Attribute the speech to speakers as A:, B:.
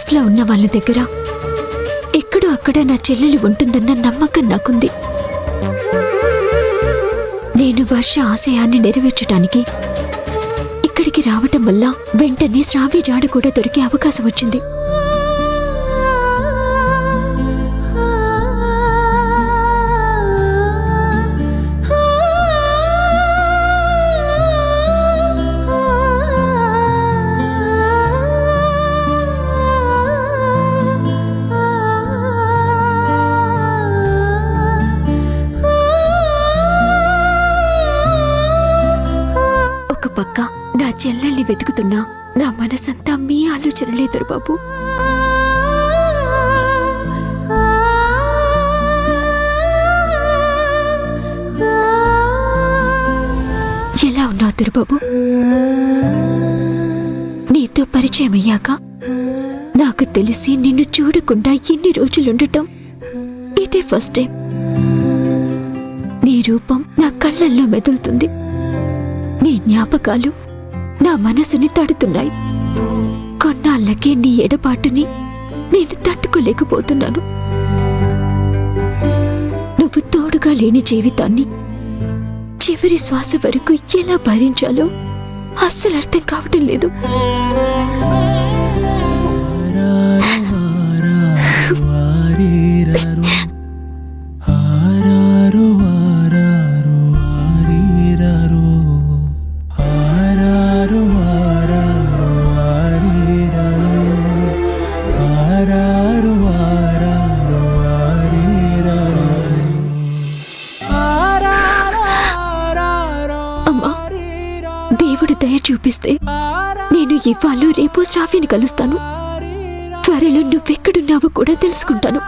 A: లిస్ట్లో ఉన్న వాళ్ళ దగ్గర ఎక్కడో అక్కడ నా చెల్లెలు ఉంటుందన్న నమ్మకం నాకుంది. నేను వర్ష ఆశయాన్ని నెరవేర్చడానికి ఇక్కడికి రావటం వల్ల వెంటనే శ్రావ్య జాడ కూడా దొరికే అవకాశం వచ్చింది. పక్క నా చెల్లెల్ని వెతుకుతున్నా నా మనసంతా మీ ఆలోచనలే దొరబాబు. ఎలా ఉన్నావు దొరబాబు? నీతో పరిచయం అయ్యాక నాకు తెలిసి నిన్ను చూడకుండా ఎన్ని రోజులుండటం ఇదే ఫస్ట్ టైం. నీ రూపం నా కళ్ళల్లో మెదులుతుంది. నీ జ్ఞాపకాలు నా మనసుని తడుతున్నాయి. కొన్నాళ్ళకే నీ ఎడబాటుని నేను తట్టుకోలేకపోతున్నాను. నువ్వు తోడుగా లేని జీవితాన్ని చివరి శ్వాస వరకు ఎలా భరించాలో అస్సలు అర్థం కావటం లేదు. దేవుడు దయ చూపిస్తే నేను ఇవాళ రేపు శ్రావ్యని కలుస్తాను. త్వరలో నువ్వెక్కడున్నావో కూడా తెలుసుకుంటాను.